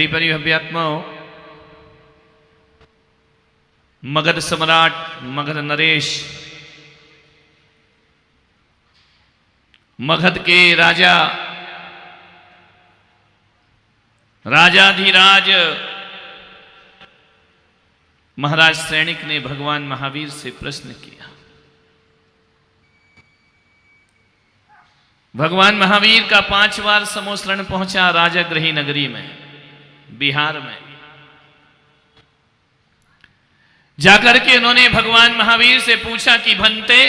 प्यारी प्यारी अभ्यात्माओं, मगध सम्राट मगध नरेश, मगध के राजा राजाधिराज महाराज सैनिक ने भगवान महावीर से प्रश्न किया। भगवान महावीर का 5 बार समोसरण पहुंचा राजागृही नगरी में, बिहार में। जाकर के उन्होंने भगवान महावीर से पूछा कि भंते,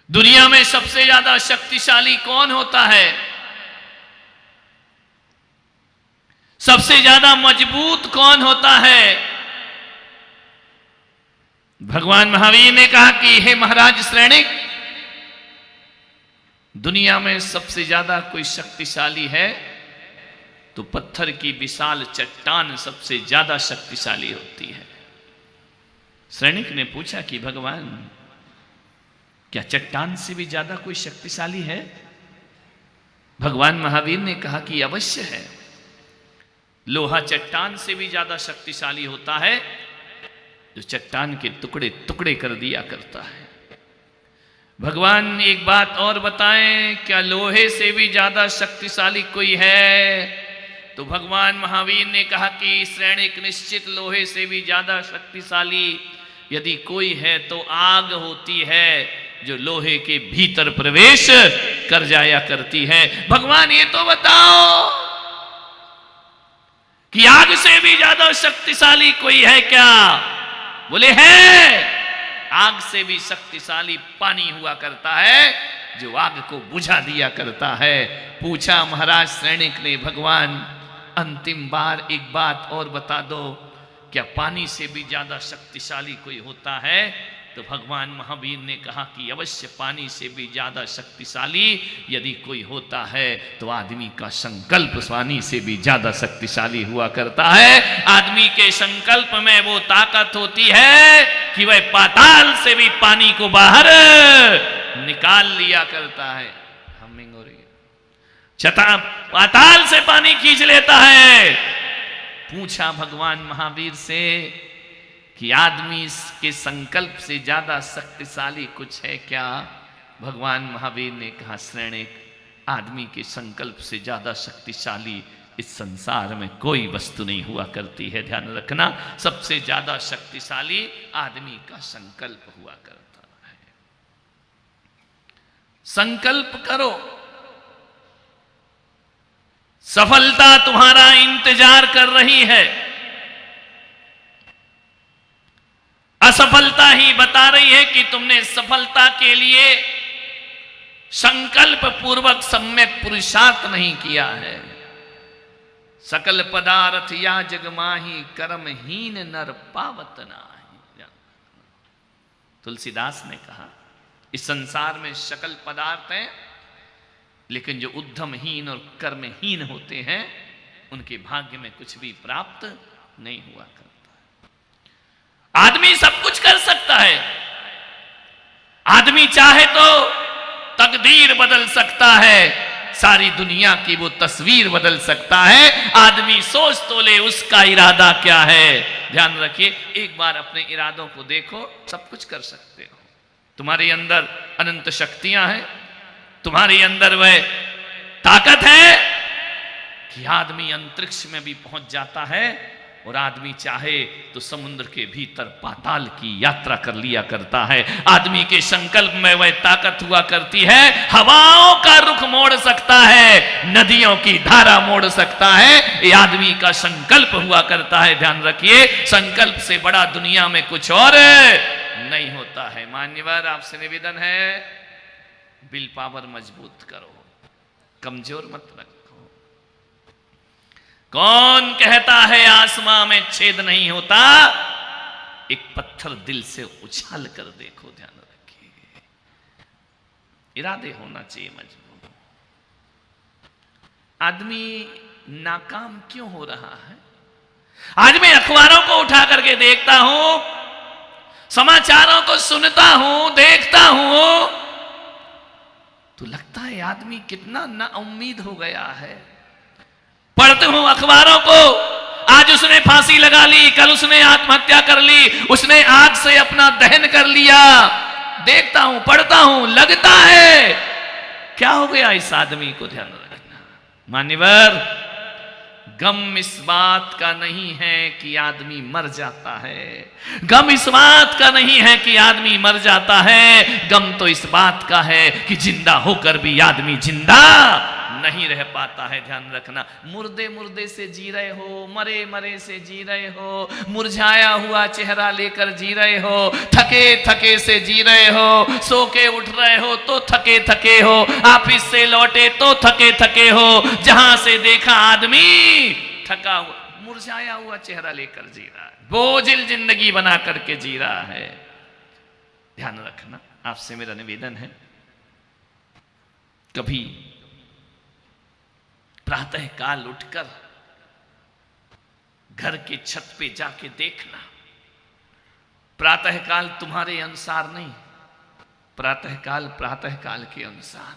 दुनिया में सबसे ज्यादा शक्तिशाली कौन होता है? सबसे ज्यादा मजबूत कौन होता है? भगवान महावीर ने कहा कि हे महाराज श्रेणिक, दुनिया में सबसे ज्यादा कोई शक्तिशाली है तो पत्थर की विशाल चट्टान सबसे ज्यादा शक्तिशाली होती है। सैनिक ने पूछा कि भगवान, क्या चट्टान से भी ज्यादा कोई शक्तिशाली है? भगवान महावीर ने कहा कि अवश्य है। लोहा चट्टान से भी ज्यादा शक्तिशाली होता है, जो चट्टान के टुकड़े टुकड़े कर दिया करता है। भगवान एक बात और बताएं, क्या लोहे से भी ज्यादा शक्तिशाली कोई है? तो भगवान महावीर ने कहा कि श्रेणिक, निश्चित लोहे से भी ज्यादा शक्तिशाली यदि कोई है तो आग होती है, जो लोहे के भीतर प्रवेश कर जाया करती है। भगवान ये तो बताओ कि आग से भी ज्यादा शक्तिशाली कोई है क्या? बोले है। आग से भी शक्तिशाली पानी हुआ करता है, जो आग को बुझा दिया करता है। पूछा महाराज सैनिक ने, भगवान अंतिम बार एक बात और बता दो, क्या पानी से भी ज्यादा शक्तिशाली कोई होता है? तो भगवान महावीर ने कहा कि अवश्य पानी से भी ज्यादा शक्तिशाली यदि कोई होता है तो आदमी का संकल्प पानी से भी ज्यादा शक्तिशाली हुआ करता है। आदमी के संकल्प में वो ताकत होती है कि वह पाताल से भी पानी को बाहर निकाल लिया करता है। हमिंग हो रही है, छता पाताल से पानी खींच लेता है। पूछा भगवान महावीर से कि आदमी के संकल्प से ज्यादा शक्तिशाली कुछ है क्या? भगवान महावीर ने कहा, श्रेणिक, आदमी के संकल्प से ज्यादा शक्तिशाली इस संसार में कोई वस्तु नहीं हुआ करती है। ध्यान रखना, सबसे ज्यादा शक्तिशाली आदमी का संकल्प हुआ करता है। संकल्प करो, सफलता तुम्हारा इंतजार कर रही है। असफलता ही बता रही है कि तुमने सफलता के लिए संकल्प पूर्वक सम्यक पुरुषार्थ नहीं किया है। सकल पदार्थ या जगमाही, कर्महीन नर पावत नाही। तुलसीदास ने कहा, इस संसार में सकल पदार्थ हैं, लेकिन जो उद्यमहीन और कर्महीन होते हैं उनके भाग्य में कुछ भी प्राप्त नहीं हुआ करता। आदमी सब कुछ कर सकता है। आदमी चाहे तो तकदीर बदल सकता है, सारी दुनिया की वो तस्वीर बदल सकता है। आदमी सोच तो ले उसका इरादा क्या है। ध्यान रखिए, एक बार अपने इरादों को देखो, सब कुछ कर सकते हो। तुम्हारे अंदर अनंत शक्तियां हैं, तुम्हारे अंदर वह ताकत है कि आदमी अंतरिक्ष में भी पहुंच जाता है, और आदमी चाहे तो समुद्र के भीतर पाताल की यात्रा कर लिया करता है। आदमी के संकल्प में वह ताकत हुआ करती है। हवाओं का रुख मोड़ सकता है, नदियों की धारा मोड़ सकता है, ये आदमी का संकल्प हुआ करता है। ध्यान रखिए, संकल्प से बड़ा दुनिया में कुछ और नहीं होता है। मान्यवर, आपसे निवेदन है, विल पावर मजबूत करो, कमजोर मत रखो। कौन कहता है आसमां में छेद नहीं होता? एक पत्थर दिल से उछाल कर देखो। ध्यान रखिए, इरादे होना चाहिए मजबूत। आदमी नाकाम क्यों हो रहा है? आज मैं अखबारों को उठा करके देखता हूं, समाचारों को सुनता हूं, देखता हूं, तो लगता है आदमी कितना ना उम्मीद हो गया है। पढ़ते हो अखबारों को, आज उसने फांसी लगा ली, कल उसने आत्महत्या कर ली, उसने आग से अपना दहन कर लिया। देखता हूं, पढ़ता हूं, लगता है क्या हो गया इस आदमी को। ध्यान रखना मान्यवर, गम इस बात का नहीं है कि आदमी मर जाता है, गम इस बात का नहीं है कि आदमी मर जाता है, गम तो इस बात का है कि जिंदा होकर भी आदमी जिंदा नहीं रह पाता है। ध्यान रखना, मुर्दे मुर्दे से जी रहे हो, मरे मरे से जी रहे हो, मुरझाया हुआ चेहरा लेकर जी रहे हो, थके थके से जी रहे हो, सो के उठ रहे हो तो थके थके हो, ऑफिस से लौटे तो थके थके हो, जहां से देखा आदमी थका हुआ मुरझाया हुआ चेहरा लेकर जी रहा है, बोझिल जिंदगी बना करके जी रहा है। ध्यान रखना, आपसे मेरा निवेदन है, कभी प्रातः काल उठकर घर के छत पे जाके देखना। प्रातः काल तुम्हारे अनुसार नहीं, प्रातः काल के अनुसार।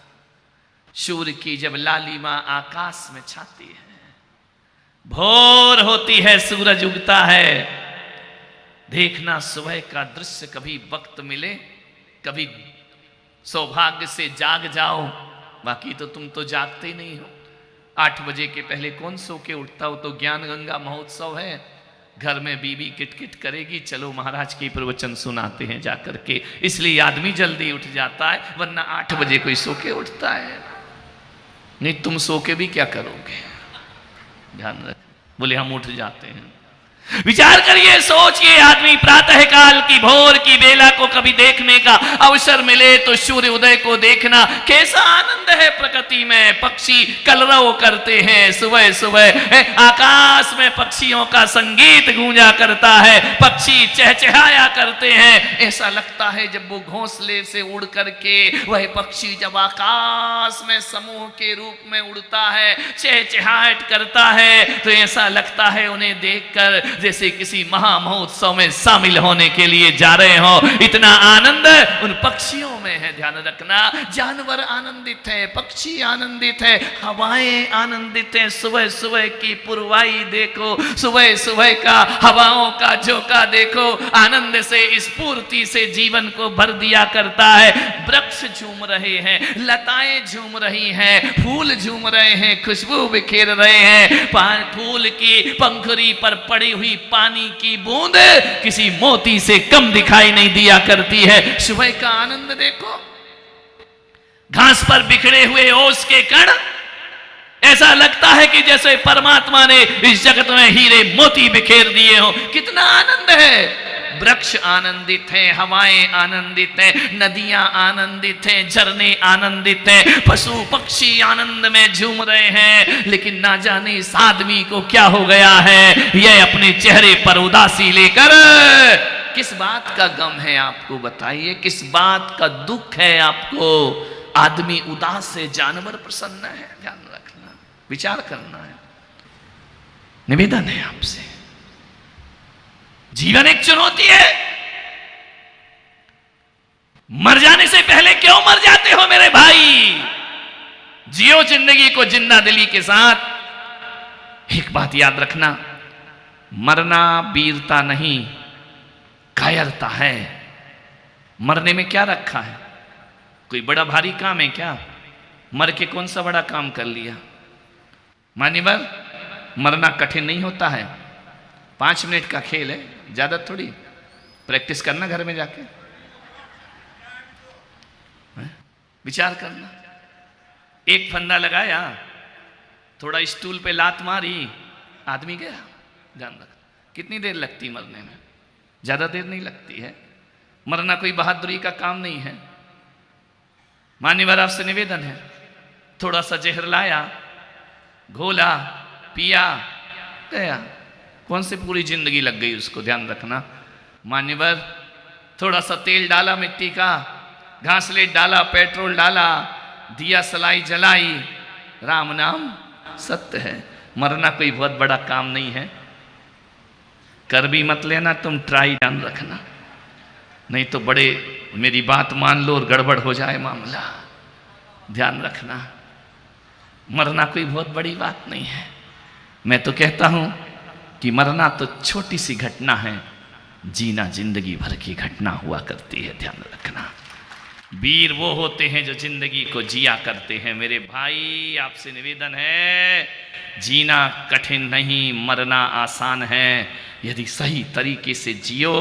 सूर्य की जब लालिमा आकाश में छाती है, भोर होती है, सूरज उगता है, देखना सुबह का दृश्य। कभी वक्त मिले, कभी सौभाग्य से जाग जाओ, बाकी तो तुम तो जागते ही नहीं हो। 8 बजे के पहले कौन सो के उठता हो। तो ज्ञान गंगा महोत्सव है, घर में बीवी किटकिट करेगी, चलो महाराज के प्रवचन सुनाते हैं जाकर के, इसलिए आदमी जल्दी उठ जाता है, वरना 8 बजे कोई सो के उठता है नहीं। तुम सो के भी क्या करोगे, ध्यान रख। बोले हम उठ जाते हैं। विचार करिए, सोचिए, आदमी प्रातः काल की भोर की बेला को कभी देखने का अवसर मिले तो सूर्य उदय को देखना, कैसा आनंद है प्रकृति में। पक्षी कलरव करते हैं, सुबह सुबह आकाश में पक्षियों का संगीत गूंजा करता है, पक्षी चहचहाया करते हैं। ऐसा लगता है जब वो घोंसले से उड़ करके वह पक्षी जब आकाश में समूह के रूप में उड़ता है, चहचहाहट करता है, तो ऐसा लगता है उन्हें देखकर जैसे किसी महामहोत्सव में शामिल होने के लिए जा रहे हो। इतना आनंद उन पक्षियों में है। ध्यान रखना, जानवर आनंदित है, पक्षी आनंदित है, हवाएं आनंदित है। सुबह सुबह की पुरवाई देखो, सुबह सुबह का हवाओं का झोंका देखो, आनंद से स्फूर्ति से जीवन को भर दिया करता है। वृक्ष झूम रहे हैं, लताएं झूम रही हैं, फूल झूम रहे हैं, खुशबू बिखेर रहे हैं। फूल की पंखुड़ी पर पड़ी हुई पानी की बूंद किसी मोती से कम दिखाई नहीं दिया करती है। सुबह का आनंद देखो, घास पर बिखरे हुए ओस के कण, ऐसा लगता है कि जैसे परमात्मा ने इस जगत में हीरे मोती बिखेर दिए हो। कितना आनंद है। वृक्ष आनंदित हैं, हवाएं आनंदित हैं, नदियां आनंदित हैं, झरने आनंदित हैं, पशु पक्षी आनंद में झूम रहे हैं। लेकिन ना जाने इस आदमी को क्या हो गया है, यह अपने चेहरे पर उदासी लेकर किस बात का गम है आपको बताइए, किस बात का दुख है आपको। आदमी उदास है, जानवर प्रसन्न है। ध्यान रखना, विचार करना है, निवेदन है आपसे। जीवन एक चुनौती है। मर जाने से पहले क्यों मर जाते हो मेरे भाई। जियो जिंदगी को जिंदा दिली के साथ। एक बात याद रखना, मरना वीरता नहीं, कायरता है। मरने में क्या रखा है, कोई बड़ा भारी काम है क्या। मर के कौन सा बड़ा काम कर लिया। मान्यवर, मरना कठिन नहीं होता है, 5 मिनट का खेल है, ज्यादा थोड़ी। प्रैक्टिस करना घर में जाके, विचार करना। एक फंदा लगाया, थोड़ा स्टूल पे लात मारी, आदमी गया। ध्यान रख, कितनी देर लगती मरने में, ज्यादा देर नहीं लगती है। मरना कोई बहादुरी का काम नहीं है। मान्यवर, आपसे निवेदन है, थोड़ा सा जहर लाया, घोला, पिया, गया। कौन से पूरी जिंदगी लग गई उसको। ध्यान रखना मान्यवर, थोड़ा सा तेल डाला मिट्टी का, घासलेट डाला, पेट्रोल डाला, दिया सलाई जलाई, राम नाम सत्य है। मरना कोई बहुत बड़ा काम नहीं है। कर भी मत लेना तुम, ट्राई ध्यान रखना, नहीं तो बड़े मेरी बात मान लो और गड़बड़ हो जाए मामला। ध्यान रखना, मरना कोई बहुत बड़ी बात नहीं है। मैं तो कहता हूं कि मरना तो छोटी सी घटना है, जीना जिंदगी भर की घटना हुआ करती है। ध्यान रखना, वीर वो होते हैं जो जिंदगी को जिया करते हैं। मेरे भाई, आपसे निवेदन है, जीना कठिन नहीं, मरना आसान है यदि सही तरीके से जियो।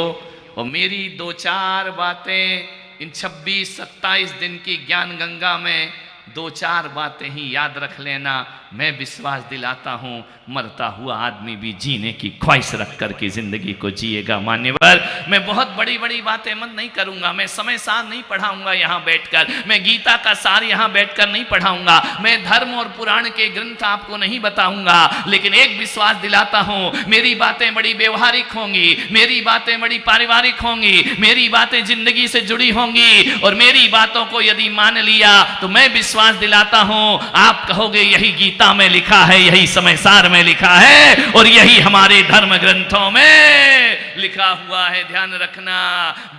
और मेरी 2-4 बातें इन 26-27 दिन की ज्ञान गंगा में 2-4 बातें ही याद रख लेना। मैं विश्वास दिलाता हूं मरता हुआ आदमी भी जीने की ख्वाहिश रख करके जिंदगी को जिएगा। मान्यवर, मैं बहुत बड़ी बड़ी बातें मत नहीं करूंगा, मैं समय सार नहीं पढ़ाऊंगा यहां बैठकर, मैं गीता का सार यहां बैठकर नहीं पढ़ाऊंगा, मैं धर्म और पुराण के ग्रंथ आपको नहीं बताऊंगा। लेकिन एक विश्वास दिलाता हूं, मेरी बातें बड़ी व्यवहारिक होंगी, मेरी बातें बड़ी पारिवारिक होंगी, मेरी बातें जिंदगी से जुड़ी होंगी। और मेरी बातों को यदि मान लिया तो मैं विश्वास दिलाता हूं आप कहोगे यही गीता में लिखा है, यही समय सार में लिखा है और यही हमारे धर्म ग्रंथों में लिखा हुआ है। ध्यान रखना,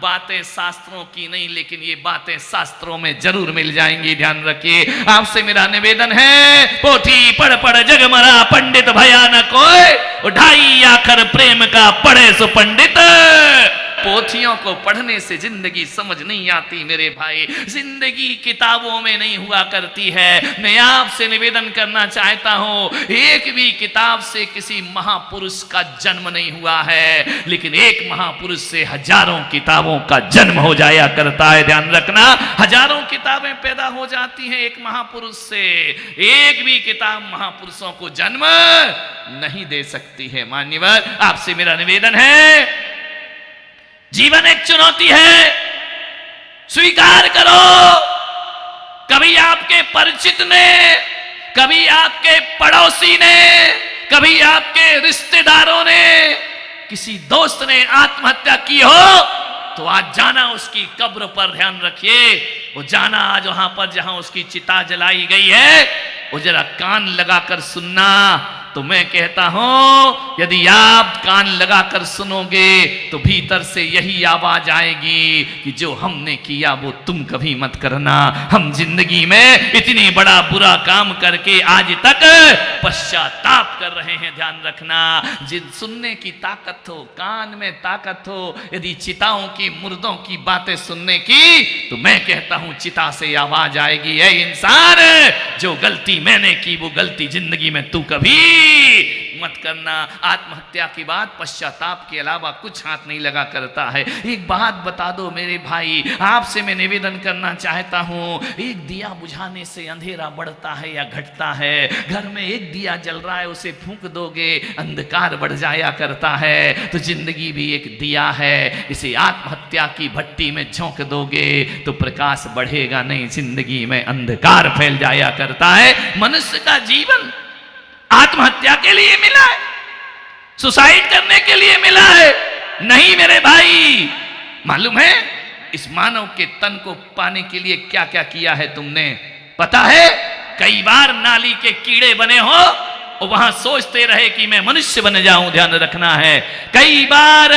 बातें शास्त्रों की नहीं, लेकिन ये बातें शास्त्रों में जरूर मिल जाएंगी। ध्यान रखिए, आपसे मेरा निवेदन है, पोथी पढ़ पढ़ जग मरा, पंडित भया न कोई, ढाई आखर प्रेम का पढ़े सो पंडित। पोथियों को पढ़ने से जिंदगी समझ नहीं आती मेरे भाई, जिंदगी किताबों में नहीं हुआ करती है। मैं आपसे निवेदन करना चाहता हूं, एक भी किताब से किसी महापुरुष का जन्म नहीं हुआ है, लेकिन एक महापुरुष से हजारों किताबों का जन्म हो जाया करता है। ध्यान रखना, हजारों किताबें पैदा हो जाती हैं एक महापुरुष से, एक भी किताब महापुरुषों को जन्म नहीं दे सकती है। मान्यवर, आपसे मेरा निवेदन है, जीवन एक चुनौती है, स्वीकार करो। कभी आपके परिचित ने, कभी आपके पड़ोसी ने, कभी आपके रिश्तेदारों ने, किसी दोस्त ने आत्महत्या की हो तो आज जाना उसकी कब्र पर, ध्यान रखिए, वो जाना आज वहां पर जहां उसकी चिता जलाई गई है, वो जरा कान लगाकर सुनना। तो मैं कहता हूं यदि आप कान लगाकर सुनोगे तो भीतर से यही आवाज आएगी कि जो हमने किया वो तुम कभी मत करना। हम जिंदगी में इतनी बड़ा बुरा काम करके आज तक पश्चाताप कर रहे हैं। ध्यान रखना, जिन सुनने की ताकत हो, कान में ताकत हो, यदि चिताओं की, मुर्दों की बातें सुनने की, तो मैं कहता हूं चिता से आवाज आएगी, ऐ इंसान, जो गलती मैंने की वो गलती जिंदगी में तू कभी मत करना। आत्महत्या की बात पश्चाताप के अलावा कुछ हाथ नहीं लगा करता है। एक बात बता दो मेरे भाई, आपसे मैं निवेदन करना चाहता हूं, एक दिया बुझाने से अंधेरा बढ़ता है या घटता है? घर में एक दिया जल रहा है, उसे फूंक दोगे अंधकार बढ़ जाया करता है। तो जिंदगी भी एक दिया है, इसे आत्महत्या की भट्टी में झोंक दोगे तो प्रकाश बढ़ेगा नहीं, जिंदगी में अंधकार फैल जाया करता है। मनुष्य का जीवन आत्महत्या के लिए मिला है, सुसाइड करने के लिए मिला है? नहीं मेरे भाई। मालूम है इस मानव के तन को पाने के लिए क्या क्या किया है तुमने? पता है, कई बार नाली के कीड़े बने हो और वहां सोचते रहे कि मैं मनुष्य बन जाऊं। ध्यान रखना है, कई बार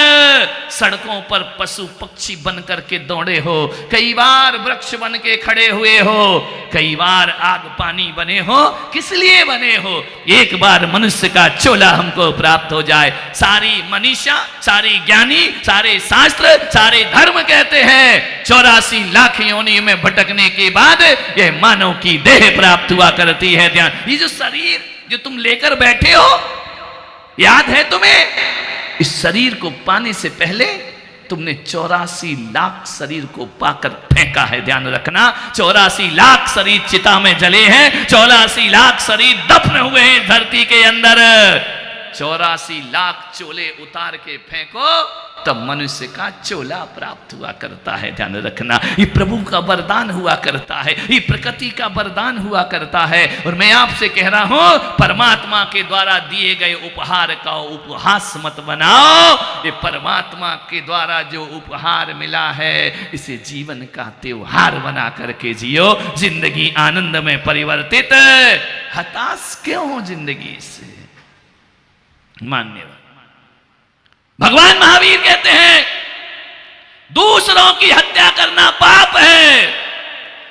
सड़कों पर पशु पक्षी बन करके दौड़े हो, कई बार वृक्ष बन के खड़े हुए हो, कई बार आग पानी बने हो। किस लिए बने हो? एक बार मनुष्य का चोला हमको प्राप्त हो जाए। सारी मनीषा, सारी ज्ञानी, सारे शास्त्र, सारे धर्म कहते हैं 84 लाख योनि में भटकने के बाद यह मानव की देह प्राप्त हुआ करती है। ध्यान, ये जो शरीर जो तुम लेकर बैठे हो, याद है तुम्हें? इस शरीर को पाने से पहले तुमने 84 लाख शरीर को पाकर फेंका है। ध्यान रखना, 84 लाख शरीर चिता में जले हैं, 84 लाख शरीर दफन हुए हैं धरती के अंदर। 84 लाख चोले उतार के फेंको तब मनुष्य का चोला प्राप्त हुआ करता है। ध्यान रखना, ये प्रभु का वरदान हुआ करता है, ये प्रकृति का वरदान हुआ करता है। और मैं आपसे कह रहा हूं, परमात्मा के द्वारा दिए गए उपहार का उपहास मत बनाओ। ये परमात्मा के द्वारा जो उपहार मिला है इसे जीवन का त्योहार बना करके जियो, जिंदगी आनंद में परिवर्तित। हताश क्यों हो जिंदगी से? मान्यवर, भगवान महावीर कहते हैं दूसरों की हत्या करना पाप है,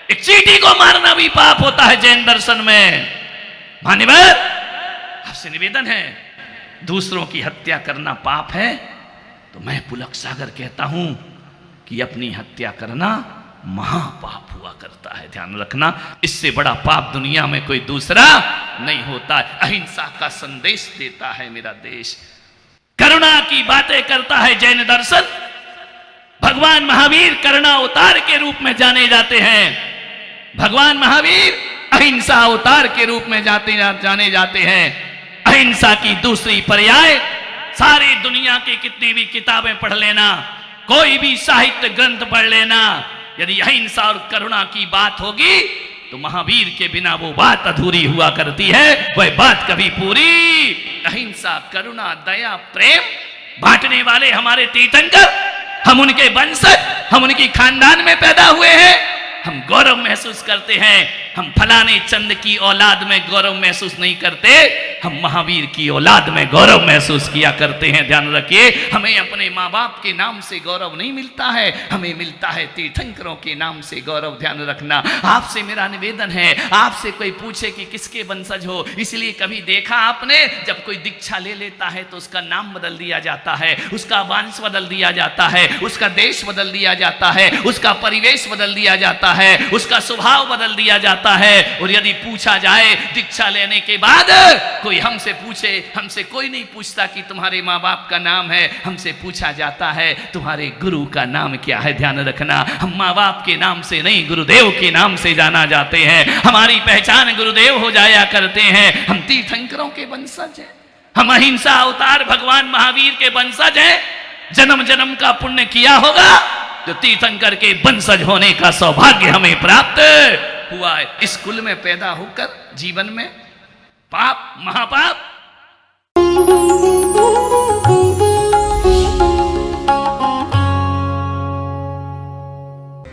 एक चींटी को मारना भी पाप होता है जैन दर्शन में। मान्यवर, आपसे निवेदन है, दूसरों की हत्या करना पाप है तो मैं पुलक सागर कहता हूं कि अपनी हत्या करना महापाप हुआ करता है। ध्यान रखना, इससे बड़ा पाप दुनिया में कोई दूसरा नहीं होता है। अहिंसा का संदेश देता है मेरा देश, करुणा की बातें करता है जैन दर्शन। भगवान महावीर करुणा अवतार के रूप में जाने जाते हैं। भगवान महावीर अहिंसा अवतार के रूप में जाने जाते हैं। अहिंसा की दूसरी पर्याय, सारी दुनिया की कितनी भी किताबें पढ़ लेना, कोई भी साहित्य ग्रंथ पढ़ लेना, यदि अहिंसा और करुणा की बात होगी तो महावीर के बिना वो बात अधूरी हुआ करती है। वह बात कभी पूरी, अहिंसा करुणा दया प्रेम बांटने वाले हमारे तीर्थंकर, हम उनके वंशज, हम उनकी खानदान में पैदा हुए हैं, हम गौरव महसूस करते हैं। हम फलाने चंद की औलाद में गौरव महसूस नहीं करते, हम महावीर की औलाद में गौरव महसूस किया करते हैं। ध्यान रखिए, हमें अपने माँ बाप के नाम से गौरव नहीं मिलता है, हमें मिलता है तीर्थंकरों के नाम से गौरव। ध्यान रखना, आपसे मेरा निवेदन है, आपसे कोई पूछे कि किसके वंशज हो, इसलिए कभी देखा आपने जब कोई दीक्षा ले लेता है तो उसका नाम बदल दिया जाता है, उसका वंश बदल दिया जाता है, उसका देश बदल दिया जाता है, उसका परिवेश बदल दिया जाता है, उसका स्वभाव बदल दिया जाता है। और यदि पूछा जाए दीक्षा लेने के बाद, कोई हमसे पूछे, हमसे कोई नहीं पूछता कि तुम्हारे माँ बाप का नाम है, हमसे पूछा जाता है तुम्हारे गुरु का नाम क्या है। ध्यान रखना, हम माँ बाप के नाम से नहीं, गुरुदेव के नाम से जाना जाते हैं। हमारी पहचान गुरुदेव हो जाया करते हैं। हम तीर्थंकरों के वंशज हैं, हम अहिंसा अवतार भगवान महावीर के वंशज हैं। जन्म जन्म का पुण्य किया होगा जो तीर्थंकर के वंशज होने का सौभाग्य हमें प्राप्त हुआ है। इस कुल में पैदा होकर जीवन में पाप महापाप।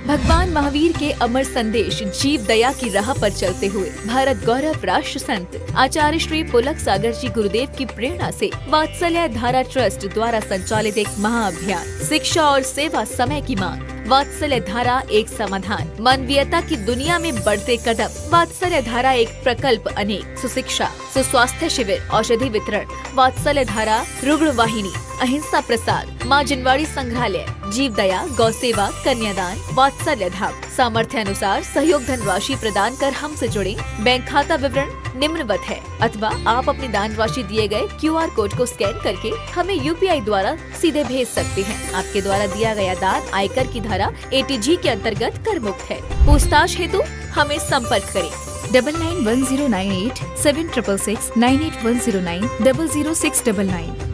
भगवान महावीर के अमर संदेश जीव दया की राह पर चलते हुए भारत गौरव राष्ट्र संत आचार्य श्री पुलक सागर जी गुरुदेव की प्रेरणा से वात्सल्य धारा ट्रस्ट द्वारा संचालित एक महाअभियान शिक्षा और सेवा समय की मांग। वात्सल्य धारा एक समाधान, मानवीयता की दुनिया में बढ़ते कदम। वात्सल्य धारा एक प्रकल्प अनेक, सुशिक्षा, सुस्वास्थ्य शिविर, औषधि वितरण, वात्सल्य धारा रुग्ण वाहिनी, अहिंसा प्रसाद, माँ जिनवाड़ी संग्रहालय, जीव दया, गौ सेवा, कन्यादान, वात्सल्य धाम। सामर्थ्य अनुसार सहयोग धनराशि प्रदान कर हमसे जुड़े। बैंक खाता विवरण निम्नवत है, अथवा आप अपनी दान राशि दिए गए QR कोड को स्कैन करके हमें UPI द्वारा सीधे भेज सकते हैं। आपके द्वारा दिया गया दान आयकर की धारा ATG के अंतर्गत कर मुक्त है। पूछताछ हेतु हमें संपर्क करें 991098 7666 98109 00699।